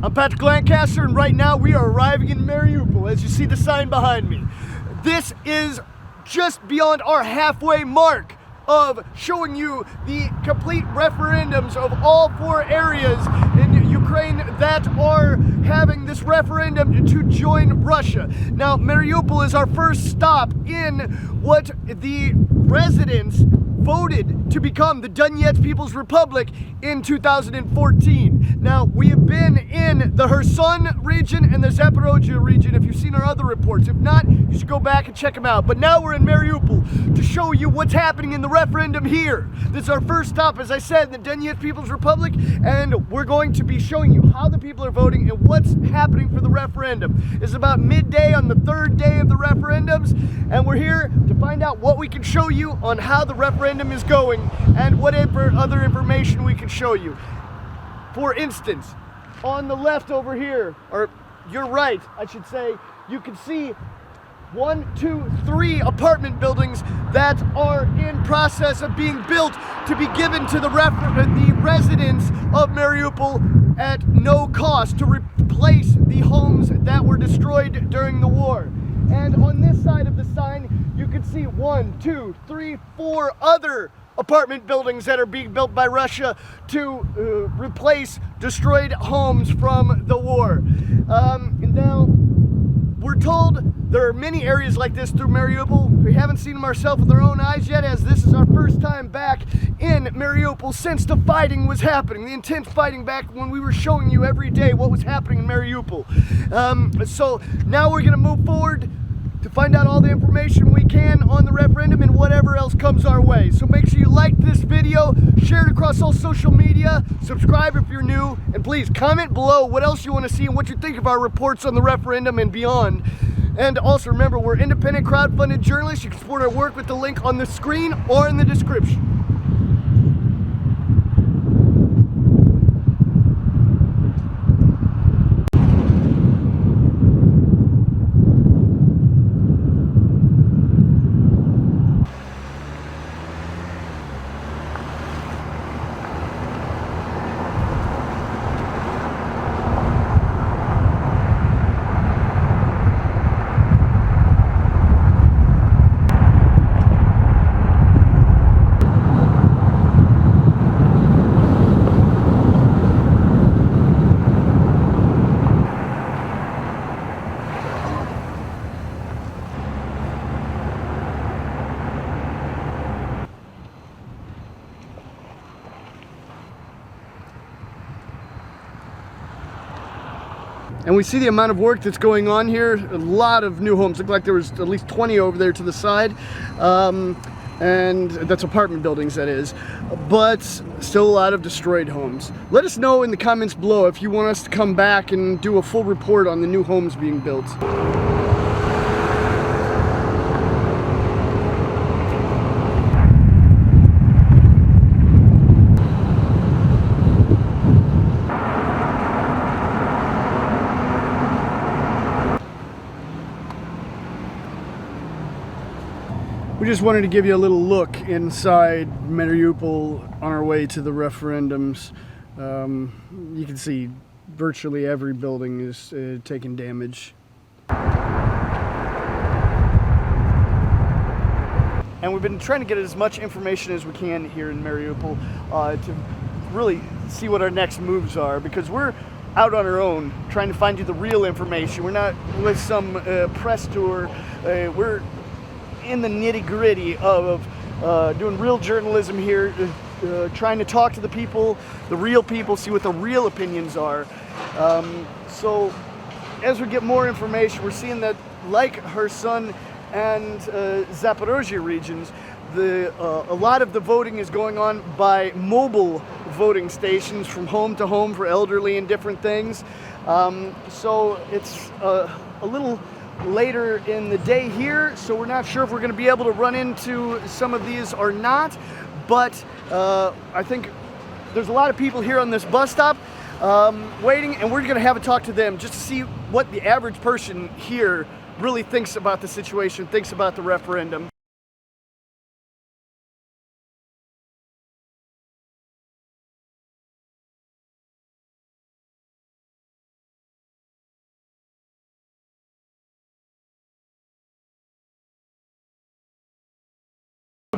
I'm Patrick Lancaster, and right now we are arriving in Mariupol, as you see the sign behind me. This is just beyond our halfway mark of showing you the complete referendums of all 4 areas in Ukraine that are having this referendum to join Russia. Now, Mariupol is our first stop in what the residents voted to become the Donetsk People's Republic in 2014. Now, we have been in the Kherson region and the Zaporozhye region if you've seen our other reports. If not, you should go back and check them out. But now we're in Mariupol to show you what's happening in the referendum here. This is our first stop, as I said, in the Donetsk People's Republic, and we're going to be showing you how the people are voting and what's happening for the referendum. It's about midday on the 3rd day of the referendums, and we're here to find out what we can show you on how the referendum is going and whatever other information we can show you. For instance, on the left over here, or your right, I should say, you can see 1, 2, 3 apartment buildings that are in process of being built to be given to the residents of Mariupol at no cost to replace the homes that were destroyed during the war. And on this side of the sign, you can see 1, 2, 3, 4 other apartment buildings that are being built by Russia to replace destroyed homes from the war. Now, we're told there are many areas like this through Mariupol. We haven't seen them ourselves with our own eyes yet, as this is our first time back in Mariupol since the fighting was happening, the intense fighting back when we were showing you every day what was happening in Mariupol. So now we're going to move forward to find out all the information we can on the referendum and whatever else comes our way. So make sure you like this video, share it across all social media, subscribe if you're new, and please comment below what else you want to see and what you think of our reports on the referendum and beyond. And also remember, we're independent crowdfunded journalists. You can support our work with the link on the screen or in the description. And we see the amount of work that's going on here. A lot of new homes. Look like there was at least 20 over there to the side. And that's apartment buildings, that is. But still a lot of destroyed homes. Let us know in the comments below if you want us to come back and do a full report on the new homes being built. We just wanted to give you a little look inside Mariupol on our way to the referendums. You can see virtually every building is taking damage. And we've been trying to get as much information as we can here in Mariupol to really see what our next moves are, because we're out on our own trying to find you the real information. We're not with some press tour. We're in the nitty-gritty of doing real journalism here, trying to talk to the people, the real people, see what the real opinions are. So as we get more information, we're seeing that, like Kherson and Zaporozhye regions, a lot of the voting is going on by mobile voting stations from home to home for elderly and different things. So it's a little later in the day here, so we're not sure if we're going to be able to run into some of these or not, but I think there's a lot of people here on this bus stop waiting, and we're going to have a talk to them just to see what the average person here really thinks about the situation, thinks about the referendum.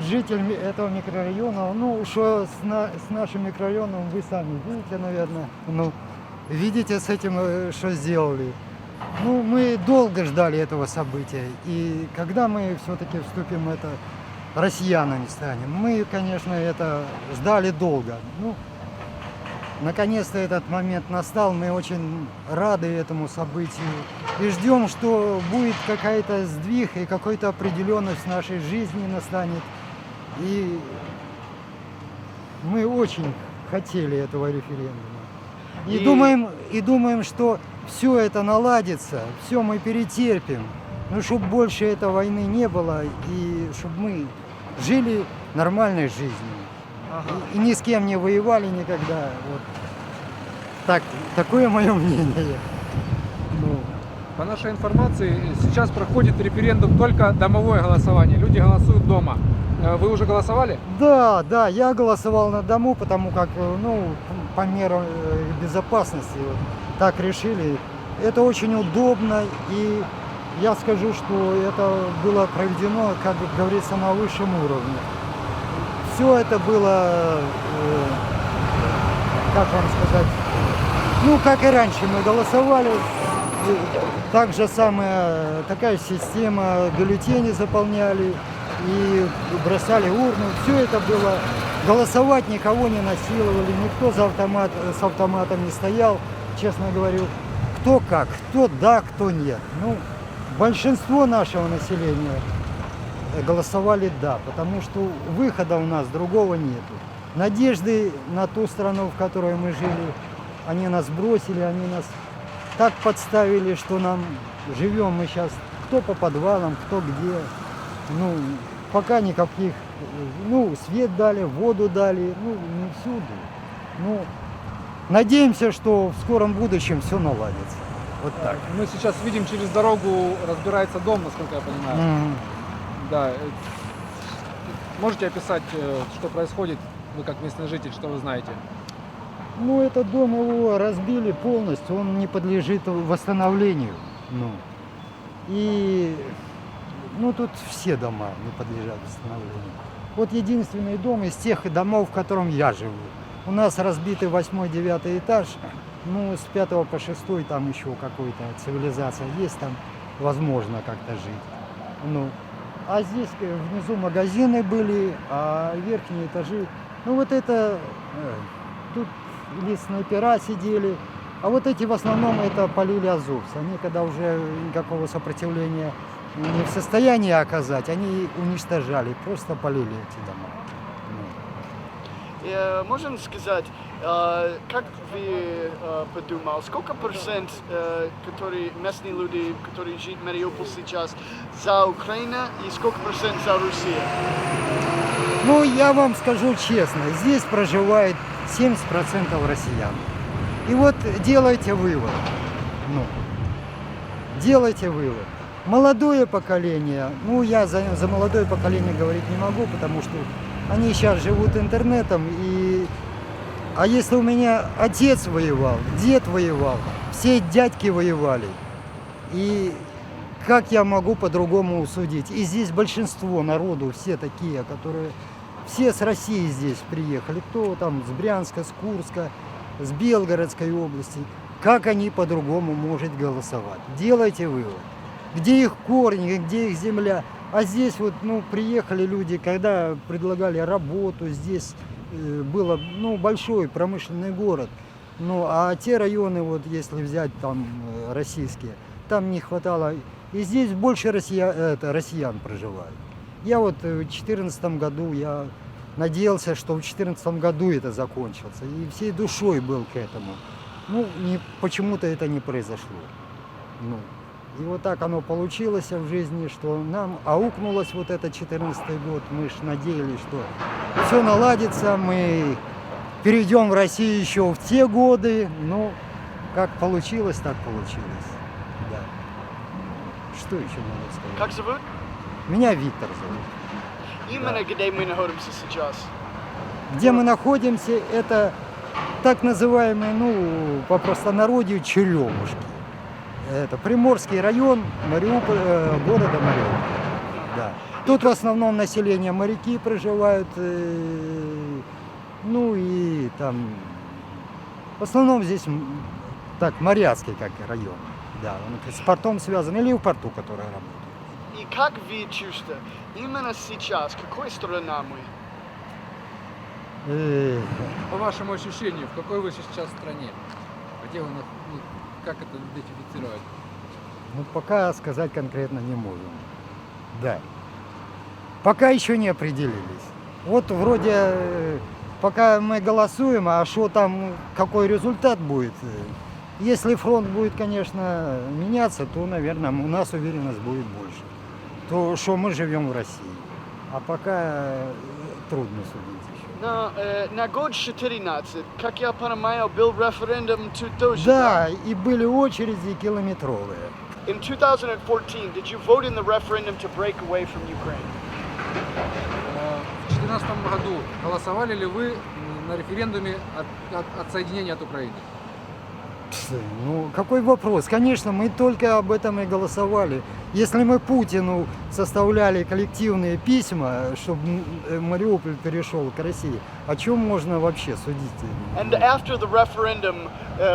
Житель этого микрорайона, ну, что с нашим микрорайоном, вы сами видите, наверное. Ну, видите с этим, что сделали. Ну, мы долго ждали этого события. И когда мы все-таки вступим это россиянами станем, мы, конечно, это ждали долго. Ну, наконец-то этот момент настал. Мы очень рады этому событию. И ждем, что будет какая-то сдвиг и какая-то определенность в нашей жизни настанет. И мы очень хотели этого референдума. И думаем, что все это наладится, все мы перетерпим. Ну, чтобы больше этой войны не было, и чтобы мы жили нормальной жизнью. И ни с кем не воевали никогда. Вот. Такое мое мнение. Ну. По нашей информации, сейчас проходит референдум только домовое голосование. Люди голосуют дома. Вы уже голосовали? Да, я голосовал на дому, потому как, ну, по мерам безопасности вот, так решили. Это очень удобно, и я скажу, что это было проведено, как говорится, на высшем уровне. Все это было, как вам сказать, ну, как и раньше мы голосовали, так же самая такая система, бюллетени заполняли и бросали урну. Все это было. Голосовать никого не насиловали, никто с автоматом не стоял, честно говорю. Кто как, кто да, кто нет. Ну, большинство нашего населения голосовали да, потому что выхода у нас другого нету. Надежды на ту страну, в которой мы жили, они нас бросили, они нас так подставили, что нам живем мы сейчас кто по подвалам, кто где. Ну, пока никаких, ну, свет дали, воду дали, ну, не всюду. Ну, надеемся, что в скором будущем все наладится. Вот так. Мы сейчас видим, через дорогу разбирается дом, насколько я понимаю. Да. Можете описать, что происходит, вы как местный житель, что вы знаете? Ну, этот дом его разбили полностью, он не подлежит восстановлению. Ну, и, ну, тут все дома не подлежат восстановлению. Вот единственный дом из тех домов, в котором я живу. У нас разбитый 8-9 этаж, ну, с 5 по 6 там еще какая-то цивилизация есть, там возможно как-то жить. Ну, а здесь внизу магазины были, а верхние этажи, ну, вот это, тут или снайпера сидели, а вот эти в основном это полили азовцы. Они когда уже никакого сопротивления не в состоянии оказать, они уничтожали, просто полили эти дома. Можем сказать, как вы подумали, сколько процент, которые местные люди, которые живут в Мариуполе сейчас, за Украину и сколько процент за Россию? Ну, я вам скажу честно, здесь проживает 70% россиян. И вот делайте вывод. Ну, делайте вывод. Молодое поколение, ну, я за молодое поколение говорить не могу, потому что они сейчас живут интернетом, а если у меня отец воевал, дед воевал, все дядьки воевали, и как я могу по-другому судить? И здесь большинство народу, все такие, которые, все с России здесь приехали, кто там с Брянска, с Курска, с Белгородской области, как они по-другому могут голосовать? Делайте вывод. Где их корни, где их земля? А здесь вот, ну, приехали люди, когда предлагали работу, здесь было, ну, большой промышленный город. Ну, а те районы, вот, если взять там российские, там не хватало. И здесь больше россиян проживает. Я вот в 2014 году, я надеялся, что в 2014 году это закончится. И всей душой был к этому. Ну, почему-то это не произошло. Ну. И вот так оно получилось в жизни, что нам аукнулось вот этот 2014 год. Мы ж надеялись, что все наладится, мы перейдем в Россию еще в те годы. Но как получилось, так получилось. Да. Что еще надо сказать? Как зовут? Меня Виктор зовут. Именно Да. где мы находимся сейчас? Где мы находимся, это так называемые, ну, по простонародью, черемушки. Это Приморский район города Мариуполь. Да. Тут в основном население моряки проживают, ну и там, в основном здесь так моряцкий как район, да, он с портом связан или в порту, который работает. И как вы чувствуете, именно сейчас, какой страна мы? По вашему ощущению, в какой вы сейчас стране? Где вы, как это идентифицировать? Ну, пока сказать конкретно не можем. Да. Пока еще не определились. Вот вроде, пока мы голосуем, а что там, какой результат будет? Если фронт будет, конечно, меняться, то, наверное, у нас уверенность будет больше. То, что мы живем в России. А пока трудно судить еще. На год 14, как я понимаю, был референдум тоже. Да, и были очереди километровые. In 2014, did you vote in the referendum to break away from Ukraine? В 2014 году голосовали ли вы на референдуме от отсоединения от Украины? Ну, какой вопрос? Конечно, мы только об этом и голосовали. Если мы Путину составляли коллективные письма, чтобы Мариуполь перешел к России, о чем можно вообще судить? And after the referendum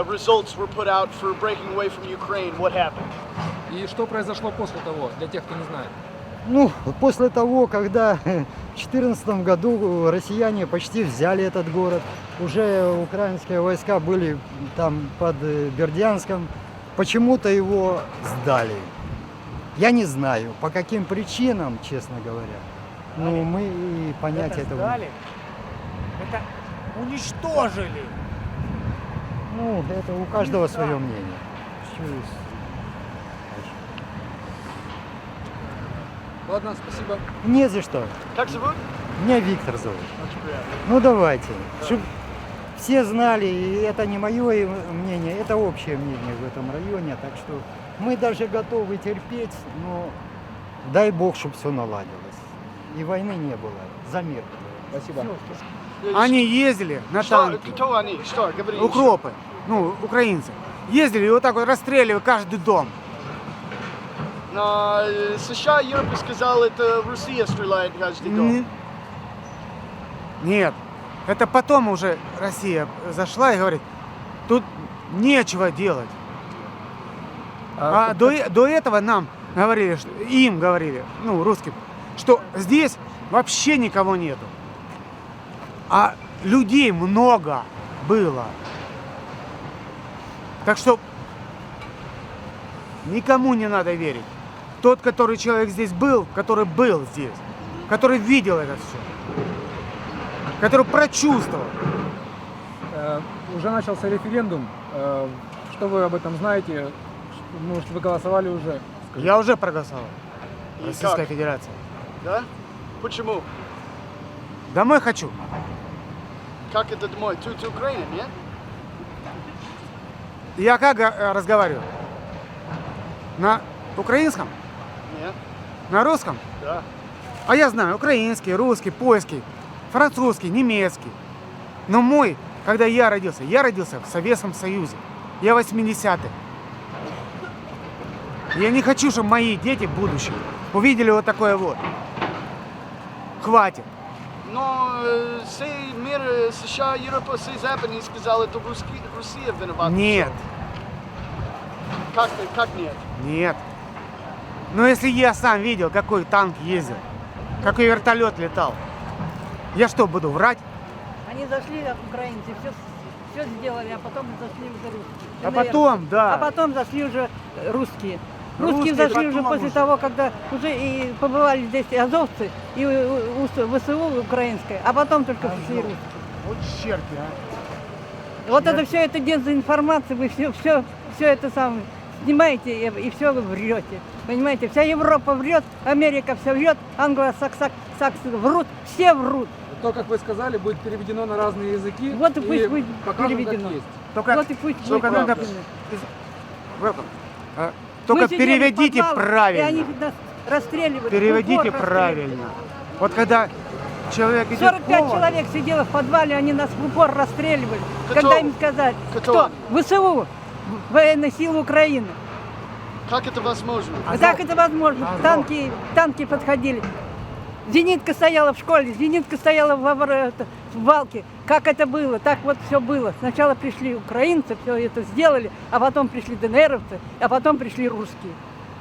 results were put out for breaking away from Ukraine, what happened? И что произошло после того, для тех, кто не знает? Ну, после того, когда в 2014 году россияне почти взяли этот город, уже украинские войска были там под Бердянском, почему-то его сдали. Я не знаю, по каким причинам, честно говоря. Ну, мы и понять Это этого. сдали? Это уничтожили. Ну, это у каждого свое мнение. Что есть? Ладно, спасибо. Не за что. Как зовут? Меня Виктор зовут. Очень приятно. Ну давайте, чтобы все знали, и это не мое мнение, это общее мнение в этом районе, так что мы даже готовы терпеть, но дай бог, чтобы все наладилось. И войны не было, за мир. Спасибо. Они ездили на Что, танке, кто они? Что, говори. укропы, ну, украинцы. Ездили и вот так вот расстреливали каждый дом. Но США, Европа сказал, это Россия стреляет каждый дом. Нет, это потом уже Россия зашла и говорит, тут нечего делать. А до этого нам говорили, им говорили, ну, русским, что здесь вообще никого нету. А людей много было. Так что никому не надо верить. Тот, который человек здесь был, который был здесь, который видел это все, который прочувствовал. Уже начался референдум. Что вы об этом знаете? Может, вы голосовали уже? Я уже проголосовал. И Российская как? Федерация. Да? Почему? Домой хочу. Как это домой? Тут Украина, нет? Я как разговариваю? На украинском? Нет. На русском? Да. А я знаю украинский, русский, польский, французский, немецкий. Но когда я родился в Советском Союзе. Я 80-й. Я не хочу, чтобы мои дети в будущем увидели вот такое вот. Хватит. Но сей мир, США, Европа, сей Запад не сказал, это Россия виновата. Нет, Как нет? нет. Но если я сам видел, какой танк ездил, какой вертолет летал, я что, буду врать? Они зашли, украинцы, все сделали, а потом зашли уже русские. А потом, да. А потом зашли уже русские. Русские Русские зашли уже потом после уже. того, когда уже и побывали здесь и азовцы, и ВСУ украинское, а потом только пришли русские. Вот черти, а. Вот это все это дезинформация, вы все это самое снимаете и все вы врете. Понимаете, вся Европа врет, Америка все врет, англосаксы врут, все врут. То, как вы сказали, будет переведено на разные языки. Вот и пусть будет покажем, как переведено. есть. Только, Вот и пусть будет только надо... правда. Только Мы сидели в переведите подвалах, И правильно. они нас расстреливали. Переведите в упор правильно. Вот когда человек идет 45 повар, человек сидело в подвале, они нас в упор расстреливали. Кто? Когда им сказать, Кто? кто? ВСУ, военные силы Украины. Как это возможно? Как это возможно? Танки подходили. Зенитка стояла в школе, зенитка стояла в Валке. Как это было? Так вот все было. Сначала пришли украинцы, все это сделали, а потом пришли ДНРовцы, а потом пришли русские.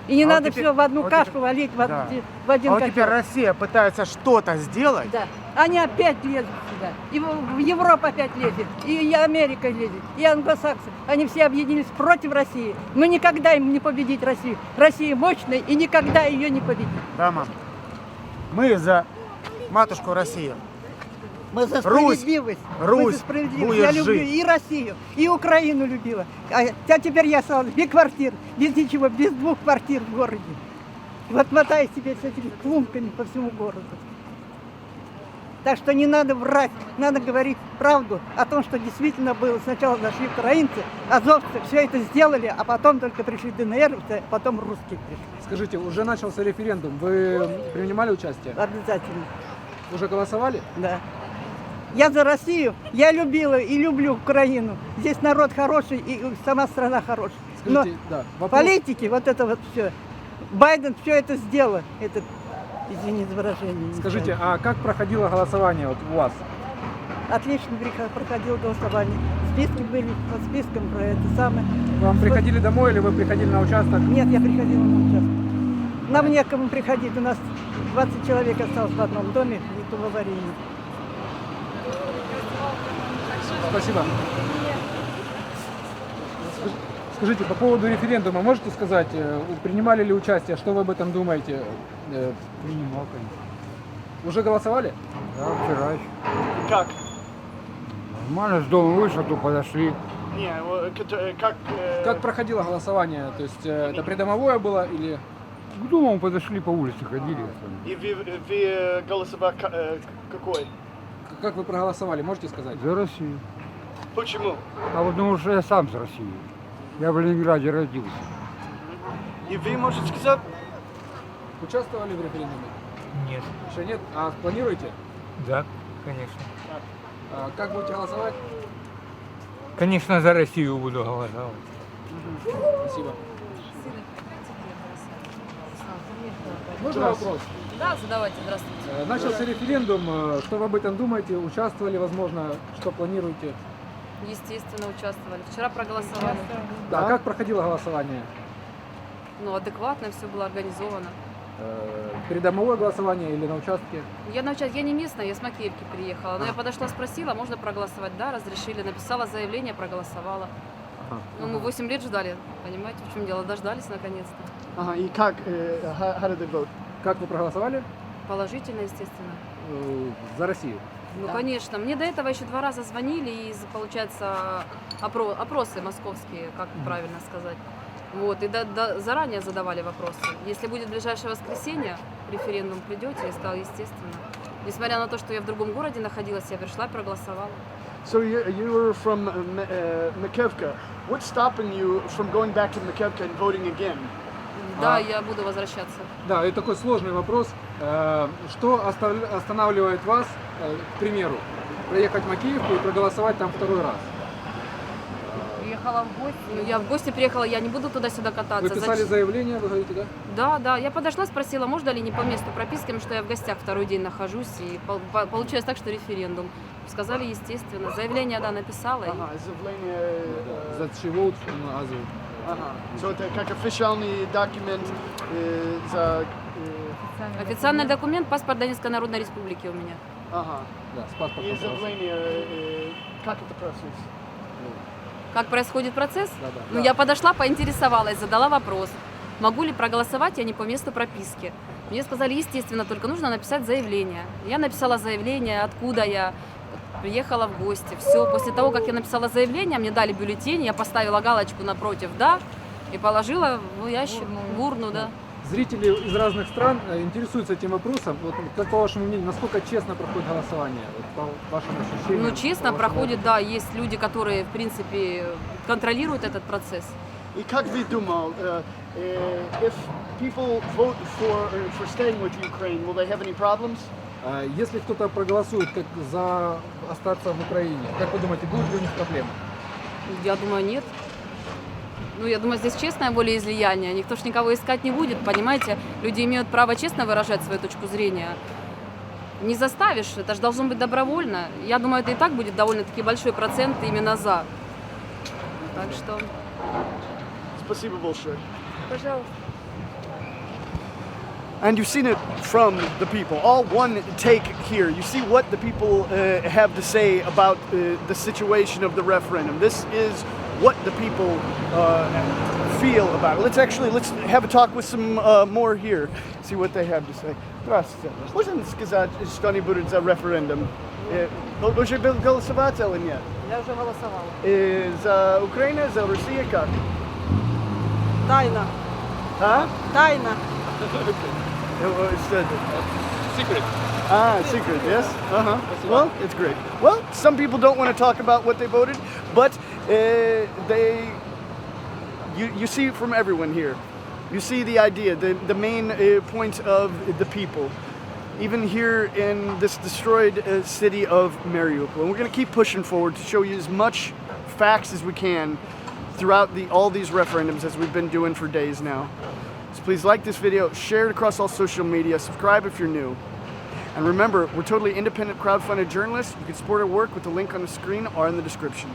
И не А надо вот теперь- все в одну вот кашу теперь- валить, Да. в один А вот котел. теперь Россия пытается что-то сделать. Да. Они опять лезут сюда. И в Европу опять лезет, и Америка лезет, и англосаксы. Они все объединились против России. Мы никогда им не победить Россию. Россия мощная, и никогда ее не победить. Да, мам. Мы за матушку Россию. Мы за Русь, справедливость. Мы Русь за справедливость. будет Я люблю жить. и Россию, и Украину любила. А теперь я стала без квартир, без ничего, без 2 квартир в городе. Вот мотаюсь теперь с этими клумками по всему городу. Так что не надо врать, надо говорить правду о том, что действительно было. Сначала зашли украинцы, азовцы, все это сделали, а потом только пришли ДНРовцы, а потом русские пришли. Скажите, уже начался референдум. Вы принимали участие? Обязательно, Уже голосовали? да. Я за Россию, я любила и люблю Украину. Здесь народ хороший и сама страна хорошая. Но Скажите, да. Вопрос. политики, вот это вот все. Байден все это сделал, этот, извините за выражение. Скажите, неправильно. а как проходило голосование вот у вас? Отлично проходило голосование. Списки были, по спискам про это самое. Вам приходили домой или вы приходили на участок? Нет, я приходила на участок. Нам некому приходить, у нас 20 человек осталось в одном доме, и то в аварийном. Спасибо. Скажите, по поводу референдума, можете сказать, принимали ли участие, что вы об этом думаете? Принимал, конечно. Уже голосовали? Да, вчера еще. Как? Нормально, с дома вышел, то подошли. Не, как... Как проходило голосование? То есть это придомовое было или... К дому мы подошли, по улице ходили. И вы голосовали какой? Как вы проголосовали, можете сказать? За Россию. Почему? А потому что я сам с России. Я в Ленинграде родился. И вы можете сказать? Участвовали в референдуме? Нет. Еще нет? А планируете? Да, конечно. А как будете голосовать? Конечно, за Россию буду голосовать. Спасибо. Можно вопрос? Да, задавайте, здравствуйте. Начался референдум. Что вы об этом думаете? Участвовали, возможно, что планируете? Естественно, участвовали. Вчера проголосовали. Да. А как проходило голосование? Ну, адекватно все было организовано. Придомовое голосование или на участке? Я не местная, я с Макеевки приехала. Но я подошла, спросила, можно проголосовать? Да, разрешили. Написала заявление, проголосовала. Ну, мы 8 лет ждали. Понимаете, в чем дело? Дождались наконец-то. Ага, и как? How did they vote? Как вы проголосовали? Положительно, естественно. За Россию. Ну, Да. конечно. Мне до этого еще 2 раза звонили, и, получается, опросы московские, как правильно сказать. Вот, и заранее задавали вопросы. Если будет в ближайшее воскресенье, референдум придете, я сказала, естественно. Несмотря на то, что я в другом городе находилась, я пришла и проголосовала. So you were from Makevka. What's stopping you from going back to Makevka and voting again? Да, я буду возвращаться. Да, и такой сложный вопрос. Что останавливает вас, к примеру, проехать в Макеевку и проголосовать там 2-й раз? Приехала в гости. Ну, я в гости приехала, я не буду туда-сюда кататься. Вы писали Зачем? заявление, вы говорите, да? Да, да. Я подошла, спросила, можно ли не по месту прописки, потому что я в гостях 2-й день нахожусь. И получилось так, что референдум. Сказали, естественно. Заявление, да, написала. и- Ага, заявление... За чего Азию? Ага. So это как официальный документ за... Официальный документ, паспорт Донецкой Народной Республики у меня. Ага. Да, с паспортом. И просто. заявление... Как это процесс? Как происходит процесс? Да, да. Ну, я подошла, поинтересовалась, задала вопрос. Могу ли проголосовать я не по месту прописки? Мне сказали, естественно, только нужно написать заявление. Я написала заявление, откуда я приехала в гости. Все, после того, как я написала заявление, мне дали бюллетень, я поставила галочку напротив «да» и положила в ящик, в урну, да. Зрители из разных стран интересуются этим вопросом. Вот, как по вашему мнению, насколько честно проходит голосование? Вот, по вашим ощущениям? Ну, честно, по вашему проходит, да, есть люди, которые, в принципе, контролируют этот процесс. И как вы думал, if people vote for staying with Ukraine, will they have any problems? Если кто-то проголосует как за остаться в Украине, как вы думаете, будут ли у них проблемы? Я думаю, нет. Ну, я думаю, здесь честное волеизлияние. Никто ж никого искать не будет, понимаете? Люди имеют право честно выражать свою точку зрения. не заставишь, это же должно быть добровольно. Я думаю, это и так будет довольно-таки большой процент именно за. Так что, Спасибо большое. пожалуйста. And you've seen it from the people. All one take here. You see what the people have to say about the situation of the referendum. This is what the people feel about it. Let's have a talk with some more here. See what they have to say. Здравствуйте. Можно сказать что-нибудь за референдум? Уже был голосовать или нет? Я уже голосовала. За Украину, за Россию как? Тайна. А? Тайна. Secret. Ah, secret, yes? Uh-huh. Well, it's great. Well, some people don't want to talk about what they voted, but you see it from everyone here. You see the idea, the main point of the people, even here in this destroyed city of Mariupol. And we're going to keep pushing forward to show you as much facts as we can throughout all these referendums as we've been doing for days now. So please like this video, share it across all social media, subscribe if you're new. And remember, we're totally independent crowdfunded journalists. You can support our work with the link on the screen or in the description.